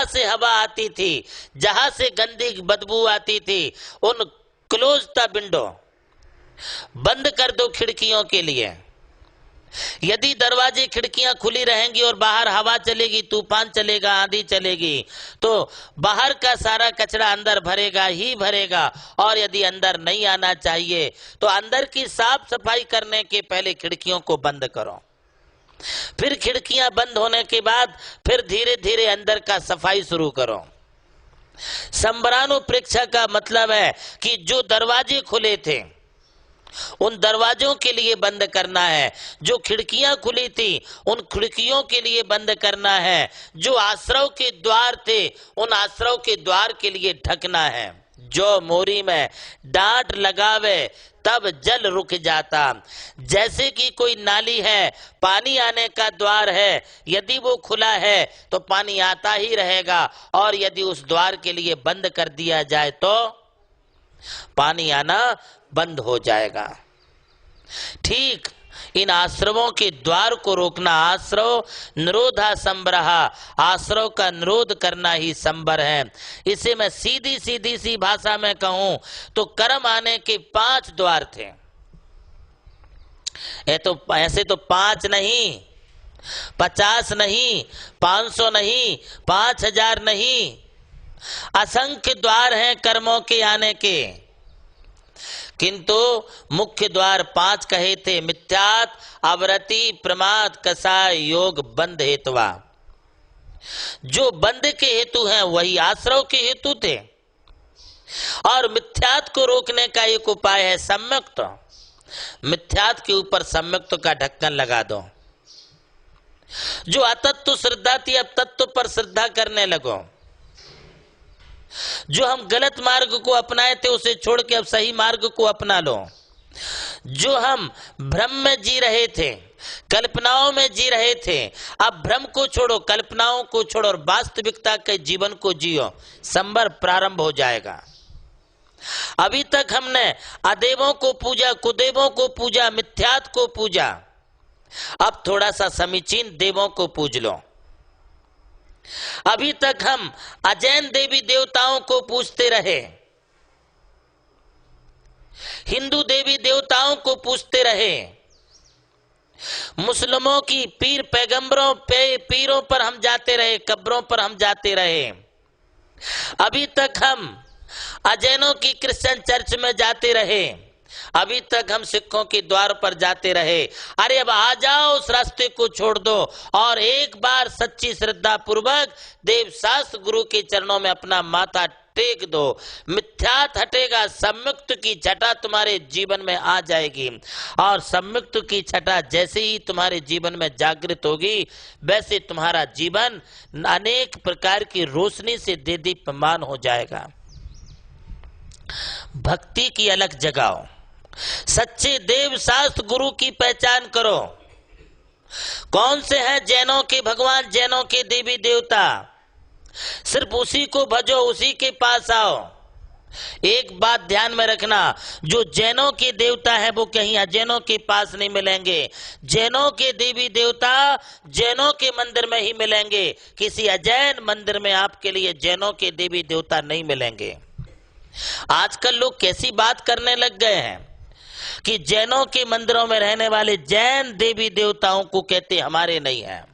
जहां से हवा आती थी, जहां से गंदी बदबू आती थी, उन क्लोज द विंडो, बंद कर दो खिड़कियों के लिए। यदि दरवाजे खिड़कियां खुली रहेंगी और बाहर हवा चलेगी, तूफान चलेगा, आंधी चलेगी, तो बाहर का सारा कचरा अंदर भरेगा ही भरेगा। और यदि अंदर नहीं आना चाहिए तो अंदर की साफ सफाई करने के पहले खिड़कियों को बंद करो। फिर खिड़कियां बंद होने के बाद फिर धीरे धीरे अंदर का सफाई शुरू करो। संबरानु प्रेक्षा का मतलब है कि जो दरवाजे खुले थे उन दरवाजों के लिए बंद करना है, जो खिड़कियां खुली थी उन खिड़कियों के लिए बंद करना है, जो आश्रव के द्वार थे उन आश्रव के द्वार के लिए ढकना है। जो मोरी में डांट लगावे तब जल रुक जाता। जैसे कि कोई नाली है, पानी आने का द्वार है, यदि वो खुला है तो पानी आता ही रहेगा, और यदि उस द्वार के लिए बंद कर दिया जाए तो पानी आना बंद हो जाएगा। ठीक इन आश्रवों के द्वार को रोकना, आश्रव निरोधा संबरहा, आश्रव का निरोध करना ही संबर है। इसे मैं सीधी सीधी सी भाषा में कहूं तो कर्म आने के 5 द्वार थे। ऐसे तो 5 नहीं, 50 नहीं, 500 नहीं, 5000 नहीं, असंख्य द्वार हैं कर्मों के आने के, किंतु मुख्य द्वार 5 कहे थे। मिथ्यात, अवरति, प्रमाद, कसाय, योग, बंध हेतुवा। जो बंध के हेतु हैं वही आश्रव के हेतु थे। और मिथ्यात को रोकने का एक उपाय है सम्यक्त। मिथ्यात के ऊपर सम्यक्त का ढक्कन लगा दो। जो अतत्व श्रद्धा थी अब तत्व पर श्रद्धा करने लगो। जो हम गलत मार्ग को अपनाए थे उसे छोड़ के अब सही मार्ग को अपना लो। जो हम भ्रम में जी रहे थे, कल्पनाओं में जी रहे थे, अब भ्रम को छोड़ो, कल्पनाओं को छोड़ो और वास्तविकता के जीवन को जियो। संबर प्रारंभ हो जाएगा। अभी तक हमने अदेवों को पूजा, कुदेवों को पूजा, मिथ्यात को पूजा। अब थोड़ा सा समीचीन देवों को पूज लो। अभी तक हम अजैन देवी देवताओं को पूजते रहे, हिंदू देवी देवताओं को पूजते रहे, मुस्लिमों की पीर पैगंबरों पे पीरों पर हम जाते रहे, कब्रों पर हम जाते रहे। अभी तक हम अजैनों की क्रिश्चियन चर्च में जाते रहे, अभी तक हम सिखों के द्वार पर जाते रहे। अरे अब आ जाओ, उस रास्ते को छोड़ दो और एक बार सच्ची श्रद्धा पूर्वक देव शास्त्र गुरु के चरणों में अपना माथा टेक दो। मिथ्यात हटेगा, सम्युक्त की छटा तुम्हारे जीवन में आ जाएगी। और सम्युक्त की छटा जैसे ही तुम्हारे जीवन में जागृत होगी वैसे तुम्हारा जीवन अनेक प्रकार की रोशनी से दीप्यमान हो जाएगा। भक्ति की अलग जगाओ, सच्चे देव शास्त्र गुरु की पहचान करो। कौन से हैं जैनों के भगवान, जैनों के देवी देवता, सिर्फ उसी को भजो, उसी के पास आओ। एक बात ध्यान में रखना, जो जैनों के देवता है वो कहीं अजैनों के पास नहीं मिलेंगे। जैनों के देवी देवता जैनों के मंदिर में ही मिलेंगे, किसी अजैन मंदिर में आपके लिए जैनों के देवी देवता नहीं मिलेंगे। आजकल लोग कैसी बात करने लग गए हैं कि जैनों के मंदिरों में रहने वाले जैन देवी देवताओं को कहते हमारे नहीं हैं।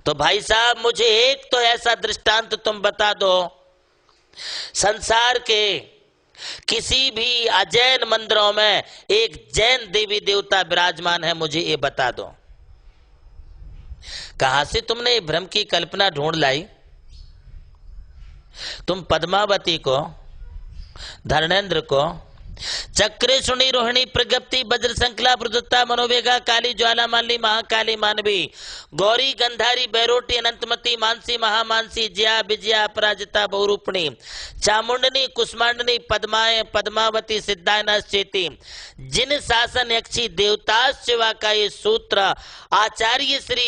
तो भाई साहब मुझे एक तो ऐसा दृष्टांत तुम बता दो, संसार के किसी भी अजैन मंदिरों में एक जैन देवी देवता विराजमान है, मुझे ये बता दो। कहां से तुमने ये भ्रम की कल्पना ढूंढ लाई? तुम पद्मावती को, धर्मेंद्र को, चक्रे सुनी रोहिणी प्रगति वज्र संकला प्रदत्ता मनोवेगा काली ज्वाला माली महाकाली मानवी गौरी गंधारी बैरोटी अनंतमती मानसी महामानसी जया विजया अपराजिता बहुरूपणी चामुंडनी कुष्मांडनी पद्माए पद्मावती सिद्धायना चेती। जिन शासन यक्षी देवताश्चवा का ये सूत्र आचार्य श्री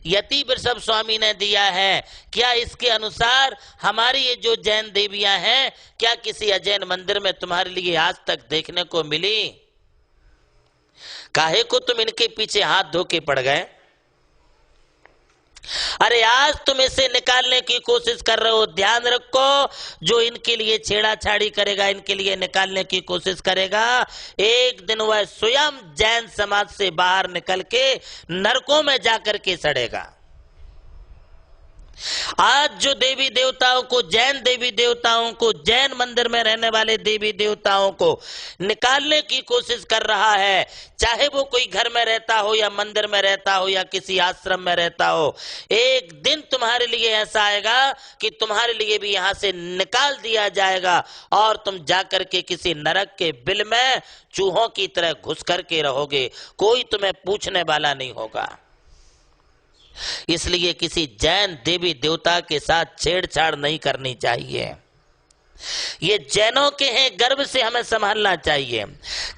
यति वृषभ स्वामी ने दिया है, क्या इसके अनुसार हमारी ये जो जैन देवियां हैं क्या किसी अजैन मंदिर में तुम्हारे लिए आज तक देखने को मिली? काहे को तुम इनके पीछे हाथ धो के पड़ गए? अरे आज तुम इसे निकालने की कोशिश कर रहे हो, ध्यान रखो, जो इनके लिए छेड़ाछाड़ी करेगा, इनके लिए निकालने की कोशिश करेगा, एक दिन वह स्वयं जैन समाज से बाहर निकल के नरकों में जाकर के सड़ेगा। आज जो देवी देवताओं को, जैन देवी देवताओं को, जैन मंदिर में रहने वाले देवी देवताओं को निकालने की कोशिश कर रहा है, चाहे वो कोई घर में रहता हो या मंदिर में रहता हो या किसी आश्रम में रहता हो, एक दिन तुम्हारे लिए ऐसा आएगा कि तुम्हारे लिए भी यहां से निकाल दिया जाएगा और तुम जाकर के किसी नरक के बिल में चूहों की तरह घुस करके रहोगे, कोई तुम्हें पूछने वाला नहीं होगा। इसलिए किसी जैन देवी देवता के साथ छेड़छाड़ नहीं करनी चाहिए। ये जैनों के हैं, गर्व से हमें संभालना चाहिए,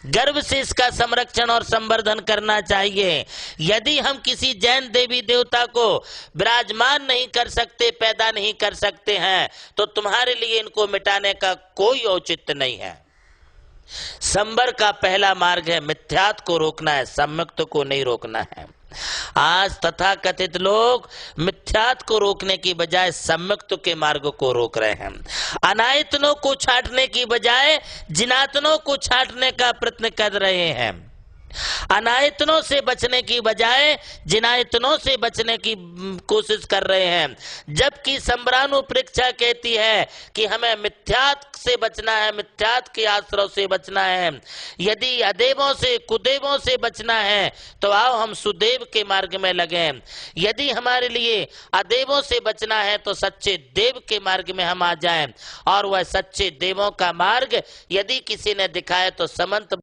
गर्व से इसका संरक्षण और संवर्धन करना चाहिए। यदि हम किसी जैन देवी देवता को विराजमान नहीं कर सकते, पैदा नहीं कर सकते हैं, तो तुम्हारे लिए इनको मिटाने का कोई औचित्य नहीं है। संवर का पहला मार्ग है मिथ्यात को रोकना है, सम्यक्त को नहीं रोकना है। आज तथाकथित लोग मिथ्यात को रोकने की बजाय सम्यक्त के मार्ग को रोक रहे हैं। अनायतनों को छांटने की बजाय जिनातनों को छांटने का प्रयत्न कर रहे हैं। अनायतनों से बचने की बजाय जिनायतनों से बचने की कोशिश कर रहे हैं। जबकि संबरानु परीक्षा कहती है कि हमें मिथ्यात से बचना है, मिथ्यात के आश्रय से बचना है। यदि अदेवों से, कुदेवों से बचना है तो आओ हम सुदेव के मार्ग में लगे। यदि हमारे लिए अदेवों से बचना है तो सच्चे देव के मार्ग में हम आ जाएं, और वह सच्चे देवों का मार्ग यदि किसी ने दिखाया तो समंत